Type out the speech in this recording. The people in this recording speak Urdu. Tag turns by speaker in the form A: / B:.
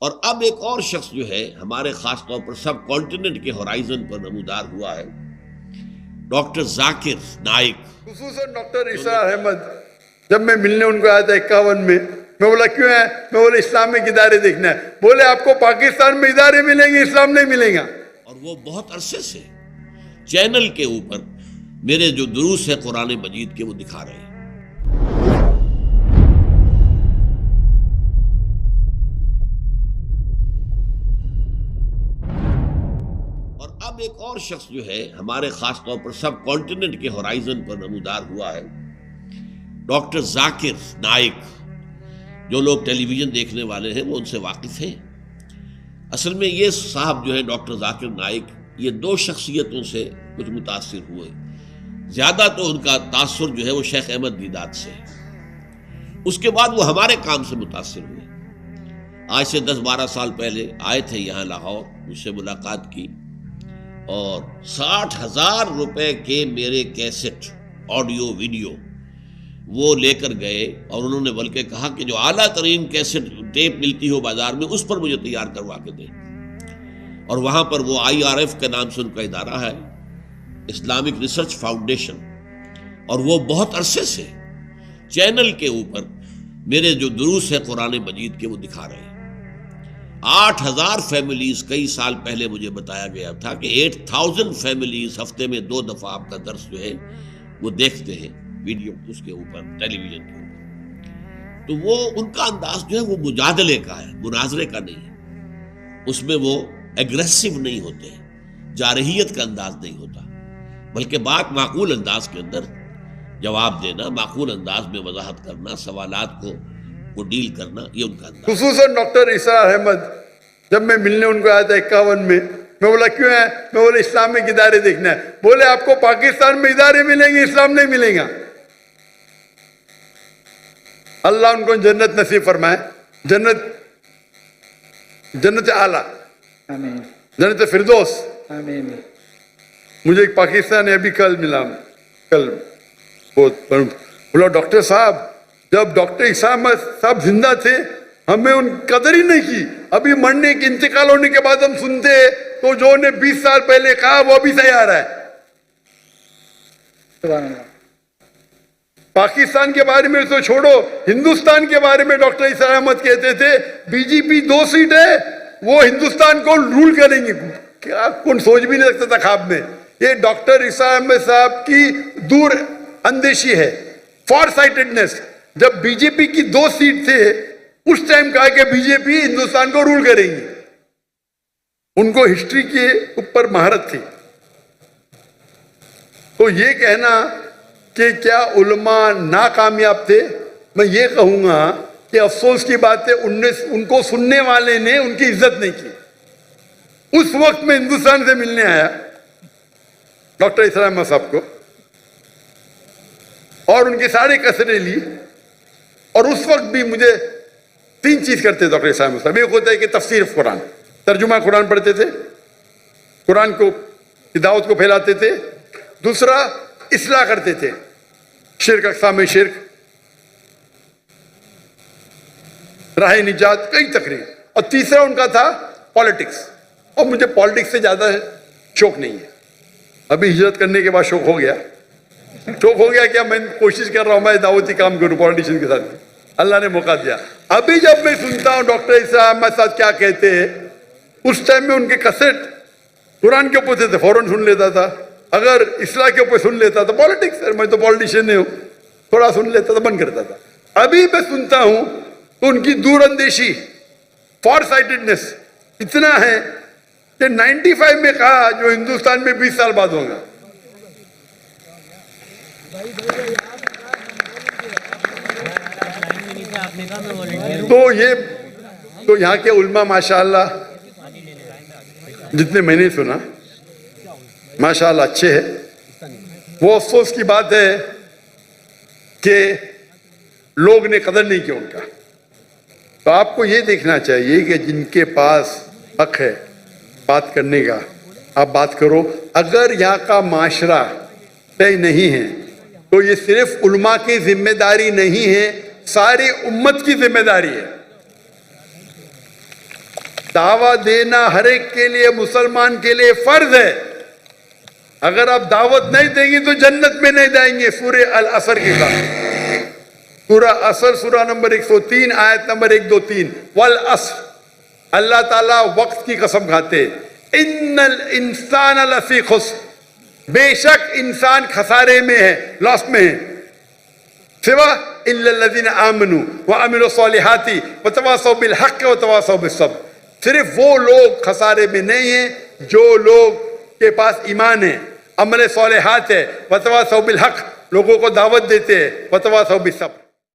A: اور اب ایک اور شخص جو ہے ہمارے خاص طور پر سب کانٹیننٹ کے ہورائزن پر نمودار ہوا ہے، ڈاکٹر ذاکر نائک،
B: خصوصاً ڈاکٹر عیسیٰ احمد. جب میں ملنے ان کو آیا تھا 51 میں بولا کیوں ہے؟ میں بولا اسلامک ادارے دیکھنا ہے. بولے آپ کو پاکستان میں ادارے ملیں گے، اسلام نہیں ملے گا.
A: اور وہ بہت عرصے سے چینل کے اوپر میرے جو دروس ہے قرآن مجید کے وہ دکھا رہے ہیں. اور اب ایک اور شخص جو ہے ہمارے خاص طور پر سب کانٹیننٹ کے ہورائزن پر نمودار ہوا ہے، ڈاکٹر ذاکر نائک. جو لوگ ٹیلی ویژن دیکھنے والے ہیں وہ ان سے واقف ہیں. اصل میں یہ صاحب جو ہے ڈاکٹر ذاکر نائک، یہ دو شخصیتوں سے کچھ متاثر ہوئے. زیادہ تو ان کا تاثر جو ہے وہ شیخ احمد دیدات سے ہے. اس کے بعد وہ ہمارے کام سے متاثر ہوئے. آج سے 10-12 سال پہلے آئے تھے یہاں لاہور، مجھ سے ملاقات کی اور 60,000 روپے کے میرے کیسٹ آڈیو ویڈیو وہ لے کر گئے، اور انہوں نے بلکہ کہا کہ جو اعلیٰ ترین کیسٹ ٹیپ ملتی ہو بازار میں اس پر مجھے تیار کروا کے دیں. اور وہاں پر وہ IRF کے نام سے ان کا ادارہ ہے، اسلامک ریسرچ فاؤنڈیشن، اور وہ بہت عرصے سے چینل کے اوپر میرے جو دروس ہے قرآن مجید کے وہ دکھا رہے ہیں. 8,000 فیملیز، کئی سال پہلے مجھے بتایا گیا تھا کہ 8,000 فیملیز ہفتے میں 2 دفعہ آپ کا درس جو ہے وہ دیکھتے ہیں ویڈیو اس کے اوپر، ٹیلی ویژن کے اوپر. تو وہ ان کا انداز جو ہے وہ مجادلے کا ہے، مناظرے کا نہیں ہے. اس میں وہ ایگریسو نہیں ہوتے، جارحیت کا انداز نہیں ہوتا، بلکہ بات معقول انداز کے اندر جواب دینا، معقول انداز میں وضاحت کرنا، سوالات کو ڈیل کرنا، یہ ان کا انداز.
B: خصوصاً ڈاکٹر عیسیٰ احمد جب میں ملنے ان کو آیا تھا 51 میں بولا کیوں ہے؟ میں بولا اسلامک ادارے دیکھنا ہے. بولے آپ کو پاکستان میں ادارے ملیں گے، اسلام نہیں ملے گا. اللہ ان کو جنت نصیب فرمائے، جنت اعلیٰ، جنت فردوس. مجھے ایک پاکستانی ابھی کل ملا، بولا ڈاکٹر صاحب جب ڈاکٹر عیسیٰ احمد صاحب زندہ تھے ہمیں ان قدر ہی نہیں کی، ابھی مرنے کے انتقال ہونے کے بعد ہم سنتے تو جو نے 20 سال پہلے کہا وہ ابھی صحیح آ رہا ہے. پاکستان کے بارے میں تو چھوڑو، ہندوستان کے بارے میں ڈاکٹر عیسیٰ احمد کہتے تھے BJP 2 سیٹ ہے وہ ہندوستان کو رول کریں گے. کیا کون سوچ بھی نہیں سکتا تھا خواب میں. یہ ڈاکٹر عیسیٰ احمد صاحب کی دور اندیشی ہے، فار سائٹڈنس. جب BJP کی 2 سیٹ تھے اس ٹائم کہا کہ BJP ہندوستان کو رول کریں گی. ان کو ہسٹری کے اوپر مہارت تھی. تو یہ کہنا کہ کیا علماء ناکامیاب تھے، میں یہ کہوں گا کہ افسوس کی بات ہے ان کو سننے والے نے ان کی عزت نہیں کی. اس وقت میں ہندوستان سے ملنے آیا ڈاکٹر عیسیٰ احمد صاحب کو اور ان کی ساری کیسٹیں لی، اور اس وقت بھی مجھے 3 چیز کرتے ڈاکٹر عیسیٰ احمد صاحب. ایک ہوتا ہے کہ تفسیر قرآن، ترجمہ قرآن پڑھتے تھے، قرآن کو دعوت کو پھیلاتے تھے. دوسرا اصلاح کرتے تھے، شرک، اقسام شرک، راہ نجات، کئی تقریر. اور تیسرا ان کا تھا پالیٹکس. اور مجھے پالیٹکس سے زیادہ شوق نہیں ہے. ابھی ہجرت کرنے کے بعد شوق ہو گیا کیا میں کوشش کر رہا ہوں میں دعوتی کام کروں پالیٹیشین کے ساتھ. اللہ نے موقع دیا. ابھی جب میں سنتا ہوں ڈاکٹر عیسیٰ احمد صاحب کیا کہتے ہیں، اس ٹائم میں ان کے کیسٹ قرآن کے اوپر تھے، فوراً سن لیتا تھا. اگر اصلاح کے اوپر سن لیتا تھا، پالیٹکس میں تو پالیٹیشین نہیں ہوں، تھوڑا سن لیتا تھا، بند کرتا تھا. ابھی میں سنتا ہوں تو ان کی دور اندیشی، فار سائٹڈنس اتنا ہے کہ 95 میں کہا جو ہندوستان میں 20 سال بعد ہوگا. تو یہاں کے علماء ماشاءاللہ جتنے میں نے سنا ماشاءاللہ اچھے ہیں. وہ افسوس کی بات ہے کہ لوگ نے قدر نہیں کیا ان کا. تو آپ کو یہ دیکھنا چاہیے کہ جن کے پاس حق ہے بات کرنے کا آپ بات کرو. اگر یہاں کا معاشرہ طے نہیں ہے تو یہ صرف علماء کی ذمہ داری نہیں ہے، ساری امت کی ذمہ داری ہے. دعوت دینا ہر ایک کے لیے، مسلمان کے لیے فرض ہے. اگر آپ دعوت نہیں دیں گے تو جنت میں نہیں جائیں گے. سورہ العصر کے ساتھ، سورہ عصر، سورہ نمبر 103 آیت نمبر 1 2 3. والعصر، اللہ تعالیٰ وقت کی قسم کھاتے، ان الانسان لفی خسر، بے شک انسان خسارے میں ہے، لاس میں ہے. سوا الا الذین آمنوا وعملوا الصالحات وتواصوا بالحق وتواصوا بالصبر. صرف وہ لوگ خسارے میں نہیں ہیں جو لوگ کے پاس ایمان ہے، عمل صالحات ہے، وتواصوا بالحق، لوگوں کو دعوت دیتے ہیں، وتواصوا بالصبر.